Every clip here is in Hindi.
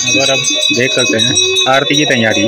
और अब देख सकते हैं आरती की तैयारी।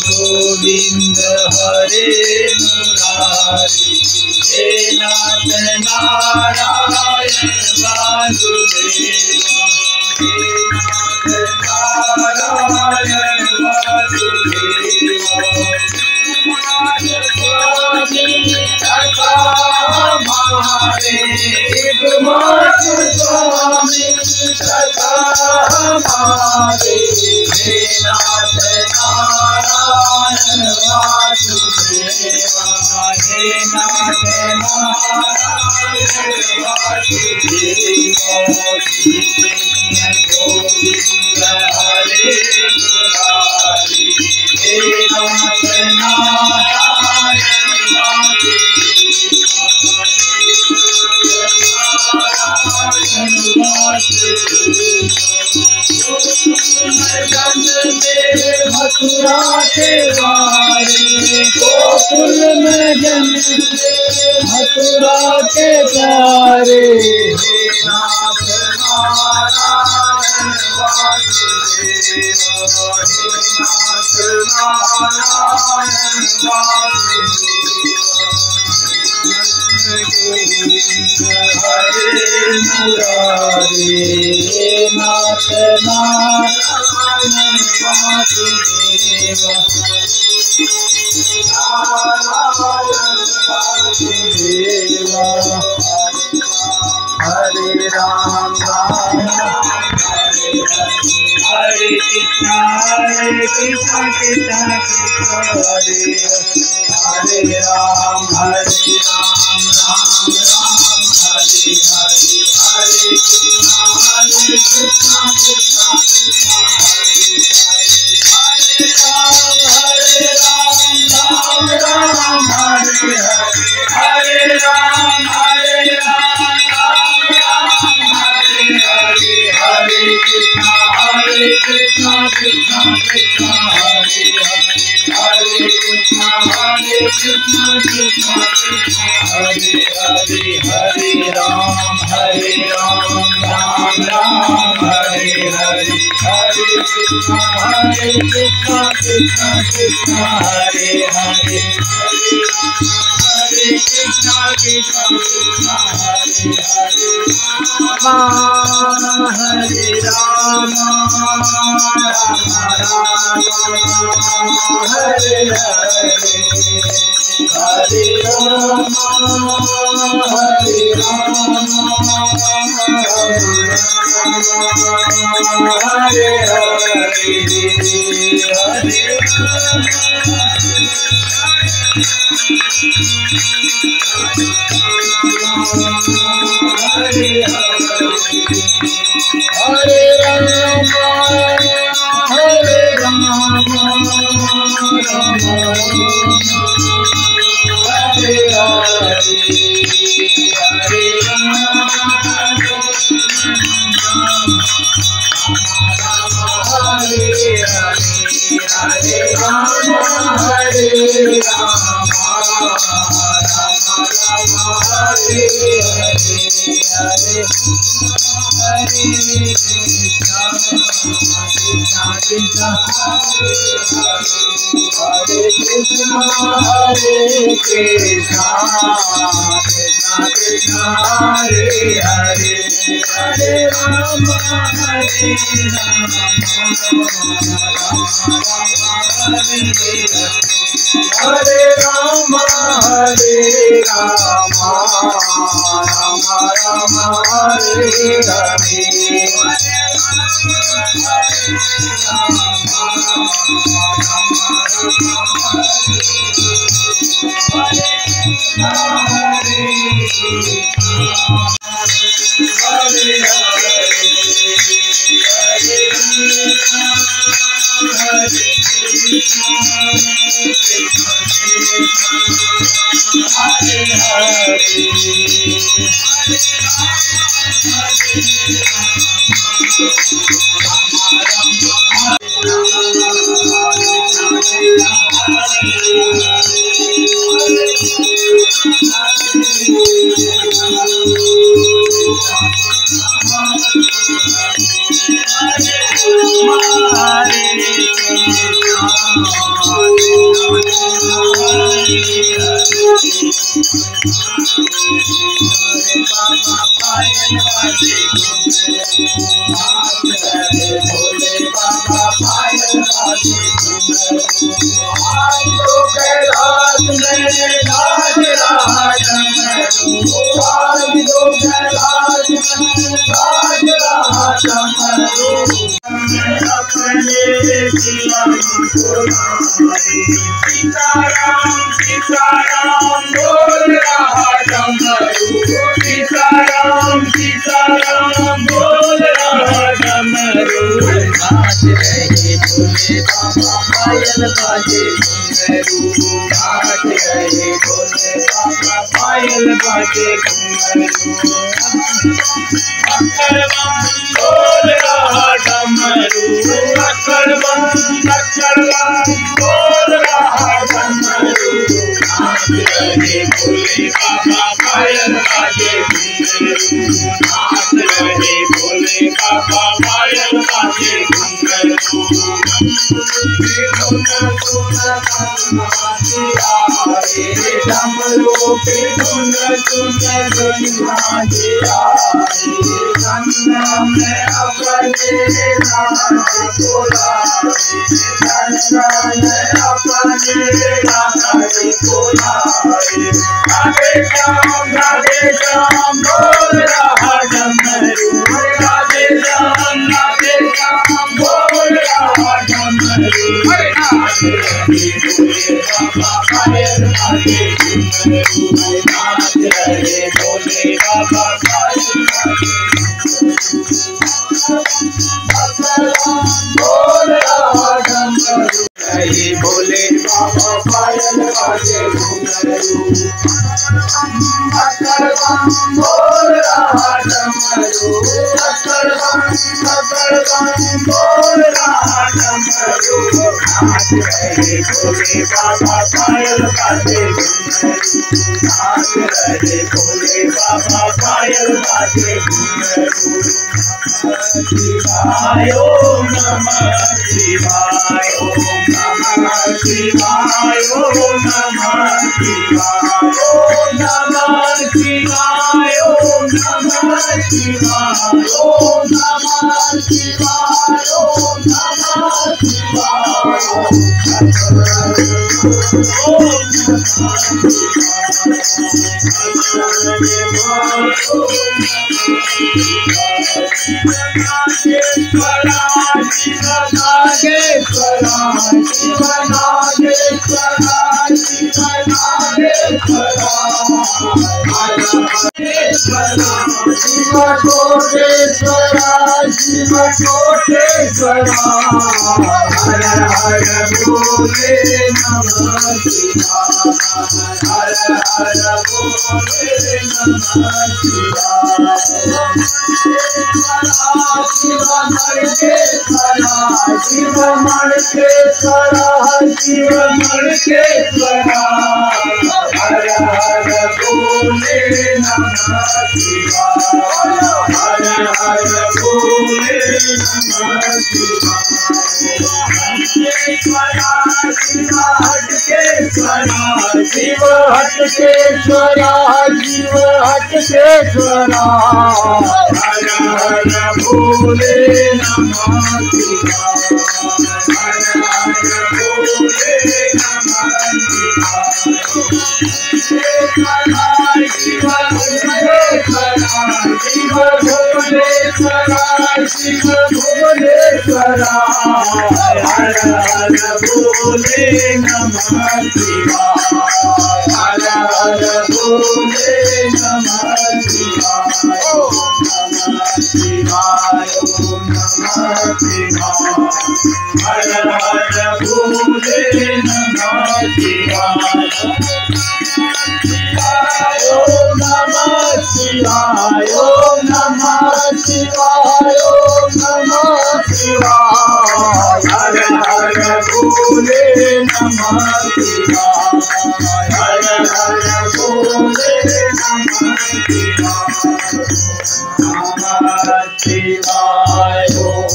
गोविंद हरे मुरारी, हे नाथ नारायण वासुदेवा, हे नाथ नारायण वासुदेवा। हमारे एकमात्र स्वामी सदा हमारे, हे नाथ नारायण वासुदेवा, हे नाथ नारायण वासुदेवा। श्री कृष्ण गोविंद हरे मुरारी, हे नाथ नारायण मथुरा के वारे, गोकुल में जन्मे मथुरा के प्यारे, हे नाथ नारायण वासुदेवा, हे नाथ नारायण वासुदेवा। गोविंद हरे मुरारी, हे नाथ नारायण वासुदेवा, वासुदेवा। हरे राम राम हरे कृष्ण कृष्ण कृष्ण हरे हरे राम राम राम हरे हरे, हरे कृष्ण कृष्ण कृष्ण हरे हरे, हरे राम राम हरे हरे, हरे राम हरे हरे, हरे कृष्ण कृष्ण कृष्ण हरे हरे, हरे कृष्ण कृष्ण कृष्ण हरे हरे, हरे राम राम राम हरे हरे, हरे कृष्ण कृष्ण कृष्ण हरे हरे, हरे कृष्ण कृष्ण कृष्ण हरे हरे। हरे राम राम राम हरे हरे,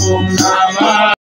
Om Namah